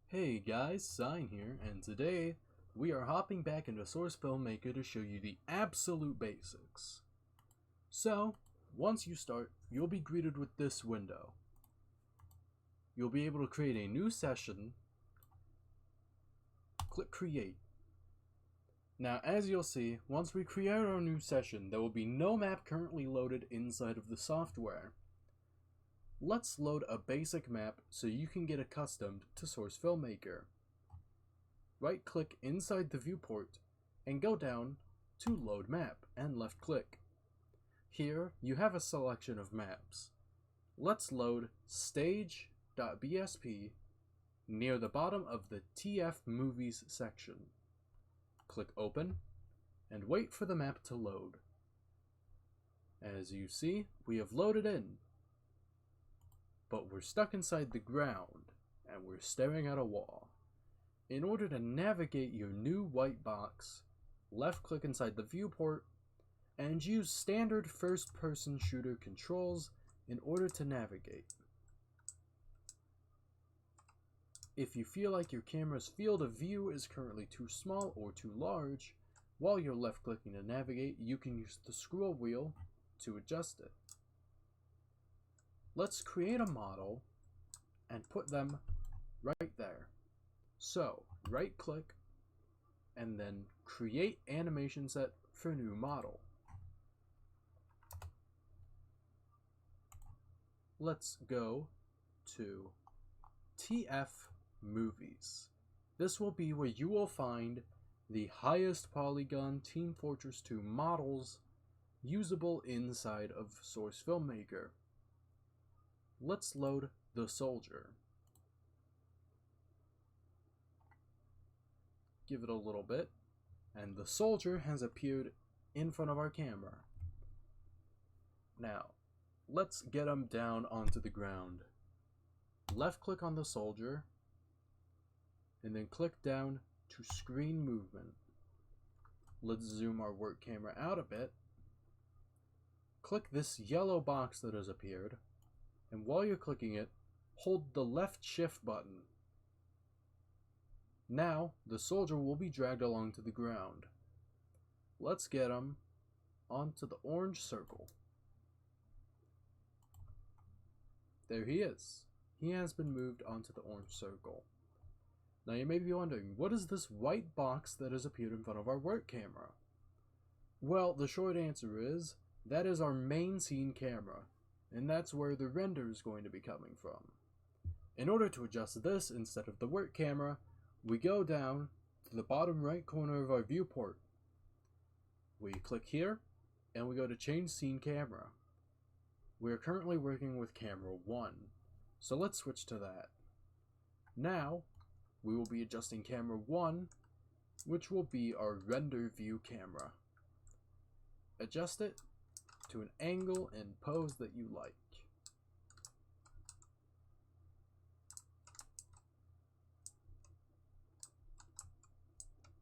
Hey guys, Sign here, and today we are hopping back into Source Filmmaker to show you the absolute basics. So, once you start, you'll be greeted with this window. You'll be able to create a new session, click Create. Now, as you'll see, once we create our new session, there will be no map currently loaded inside of the software. Let's load a basic map so you can get accustomed to Source Filmmaker. Right-click inside the viewport and go down to Load Map and left-click. Here, you have a selection of maps. Let's load stage.bsp near the bottom of the TF Movies section. Click Open and wait for the map to load. As you see, we have loaded in. But we're stuck inside the ground, and we're staring at a wall. In order to navigate your new white box, left-click inside the viewport, and use standard first-person shooter controls in order to navigate. If you feel like your camera's field of view is currently too small or too large, while you're left-clicking to navigate, you can use the scroll wheel to adjust it. Let's create a model and put them right there. So, right-click and then create animation set for new model. Let's go to TF Movies. This will be where you will find the highest polygon Team Fortress 2 models usable inside of Source Filmmaker. Let's load the soldier. Give it a little bit, and the soldier has appeared in front of our camera. Now, let's get him down onto the ground. Left click on the soldier, and then click down to screen movement. Let's zoom our work camera out a bit. Click this yellow box that has appeared, and while you're clicking it, hold the left shift button. Now, the soldier will be dragged along to the ground. Let's get him onto the orange circle. There he is. He has been moved onto the orange circle. Now you may be wondering, what is this white box that has appeared in front of our work camera? Well, the short answer is, that is our main scene camera, and that's where the render is going to be coming from. In order to adjust this instead of the work camera, we go down to the bottom right corner of our viewport. We click here, and we go to change scene camera. We are currently working with camera 1, so let's switch to that. Now, we will be adjusting camera 1, which will be our render view camera. Adjust it to an angle and pose that you like.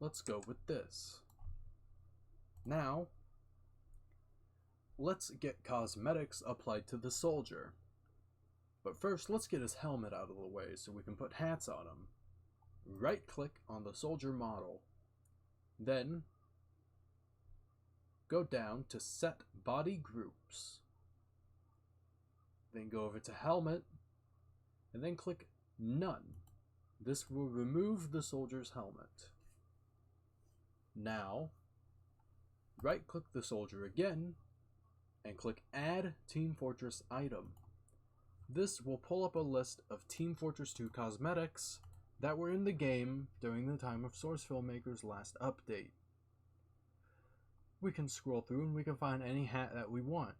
Let's go with this. Now, let's get cosmetics applied to the soldier. But first, let's get his helmet out of the way so we can put hats on him. Right-click on the soldier model. Then, go down to Set Body Groups. Then go over to Helmet, and then click None. This will remove the soldier's helmet. Now, right-click the soldier again, and click Add Team Fortress Item. This will pull up a list of Team Fortress 2 cosmetics that were in the game during the time of Source Filmmaker's last update. We can scroll through and we can find any hat that we want.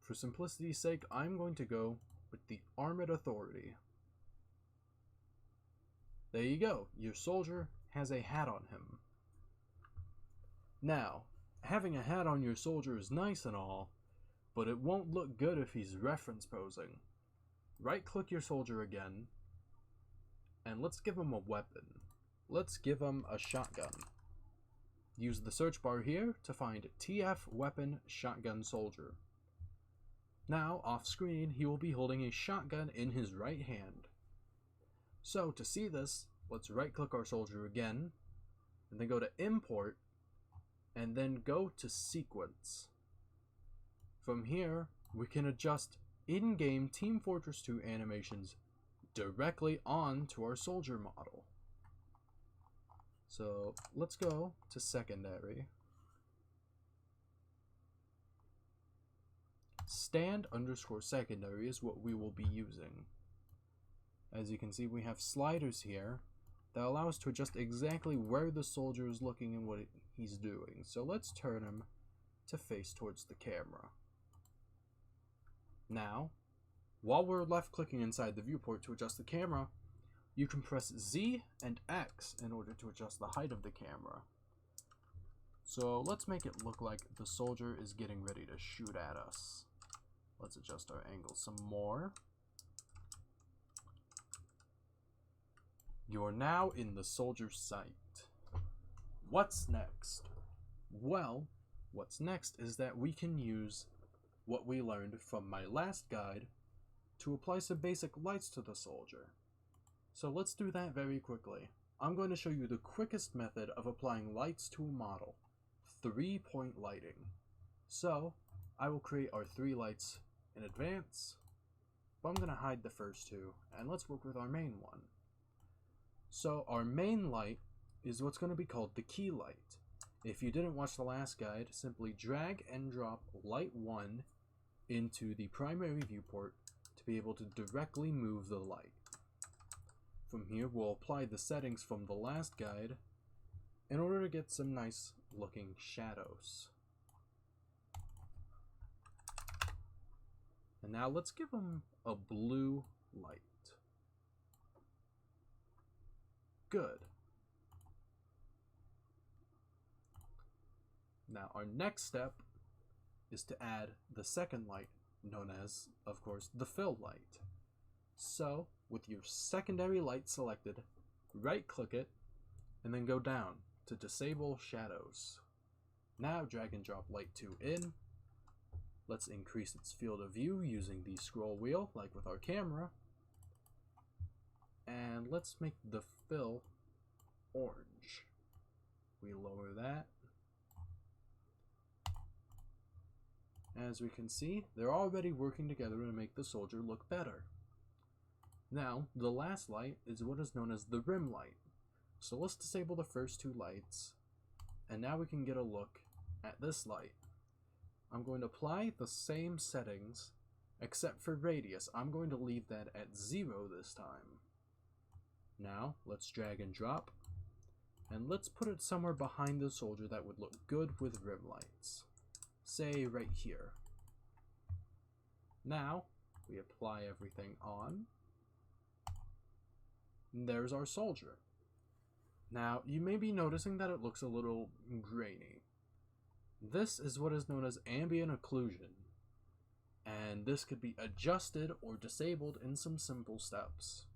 For simplicity's sake, I'm going to go with the Armored Authority. There you go, your soldier has a hat on him. Now, having a hat on your soldier is nice and all, but it won't look good if he's reference posing. Right-click your soldier again, and let's give him a weapon. Let's give him a shotgun. Use the search bar here to find TF Weapon Shotgun Soldier. Now, off screen, he will be holding a shotgun in his right hand. So to see this, let's right click our soldier again, and then go to import, and then go to sequence. From here, we can adjust in-game Team Fortress 2 animations directly onto our soldier model. So let's go to secondary. Stand_secondary is what we will be using. As you can see, we have sliders here that allow us to adjust exactly where the soldier is looking and what he's doing. So let's turn him to face towards the camera. Now, while we're left clicking inside the viewport to adjust the camera, you can press Z and X in order to adjust the height of the camera. So let's make it look like the soldier is getting ready to shoot at us. Let's adjust our angle some more. You are now in the soldier's sight. What's next? Well, what's next is that we can use what we learned from my last guide to apply some basic lights to the soldier. So let's do that very quickly. I'm going to show you the quickest method of applying lights to a model, 3-point lighting. So I will create our 3 lights in advance, but I'm going to hide the first 2, and let's work with our main one. So our main light is what's going to be called the key light. If you didn't watch the last guide, simply drag and drop light 1 into the primary viewport to be able to directly move the light. From here, we'll apply the settings from the last guide in order to get some nice looking shadows. And now let's give them a blue light. Good. Now our next step is to add the second light, known as, of course, the fill light. So, with your secondary light selected, right-click it, and then go down to Disable Shadows. Now drag and drop light 2 in. Let's increase its field of view using the scroll wheel, like with our camera. And let's make the fill orange. We lower that. As we can see, they're already working together to make the soldier look better. Now, the last light is what is known as the rim light. So let's disable the first 2 lights, and now we can get a look at this light. I'm going to apply the same settings, except for radius. I'm going to leave that at 0 this time. Now, let's drag and drop, and let's put it somewhere behind the soldier that would look good with rim lights. Say right here. Now, we apply everything on. And there's our soldier. Now, you may be noticing that it looks a little grainy. This is what is known as ambient occlusion, and this could be adjusted or disabled in some simple steps.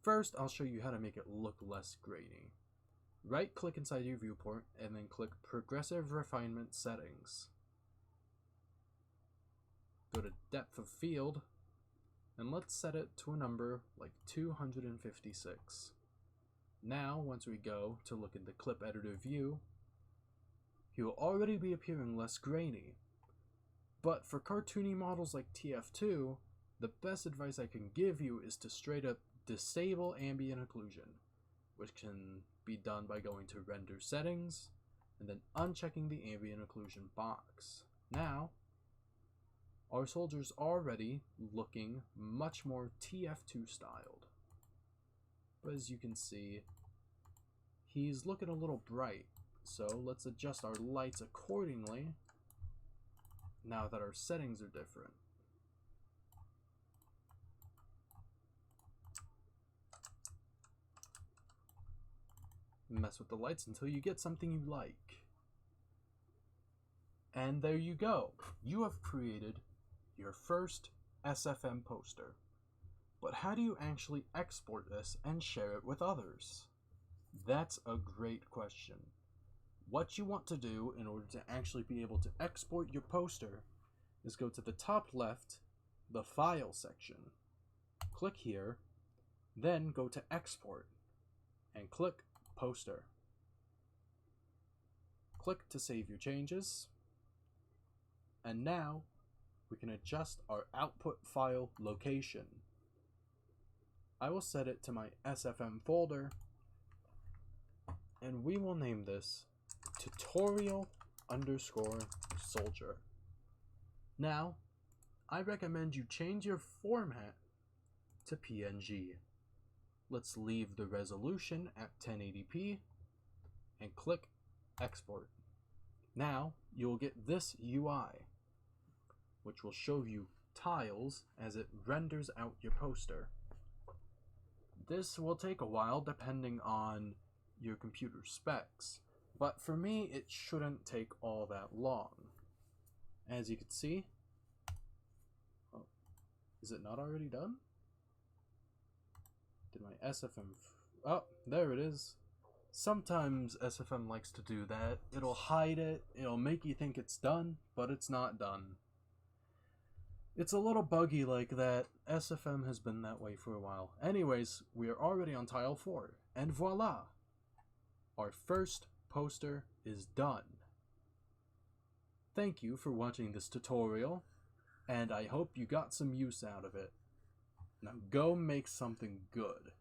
First, I'll show you how to make it look less grainy. Right-click inside your viewport, and then click Progressive Refinement Settings. Go to Depth of Field, and let's set it to a number like 256. Now, once we go to look in the Clip Editor view, he will already be appearing less grainy. But for cartoony models like TF2, the best advice I can give you is to straight up disable ambient occlusion, which can be done by going to Render Settings, and then unchecking the ambient occlusion box. Now, our soldier's already looking much more TF2 styled. But as you can see, he's looking a little bright, so let's adjust our lights accordingly now that our settings are different. Mess with the lights until you get something you like. And there you go. You have created your first SFM poster. But how do you actually export this and share it with others? That's a great question. What you want to do in order to actually be able to export your poster is go to the top left, the File section. Click here, Then go to Export and click Poster. Click to save your changes. And now we can adjust our output file location. I will set it to my SFM folder, and we will name this tutorial_soldier. Now, I recommend you change your format to PNG. Let's leave the resolution at 1080p and click Export. Now, you'll get this UI, which will show you tiles as it renders out your poster. This will take a while depending on your computer specs, but for me it shouldn't take all that long. As you can see, oh, is it not already done? Did my SFM, oh, there it is. Sometimes SFM likes to do that. It'll hide it, it'll make you think it's done, but it's not done. It's a little buggy like that. SFM has been that way for a while. Anyways, we are already on tile 4, and voila! Our first poster is done. Thank you for watching this tutorial, and I hope you got some use out of it. Now go make something good.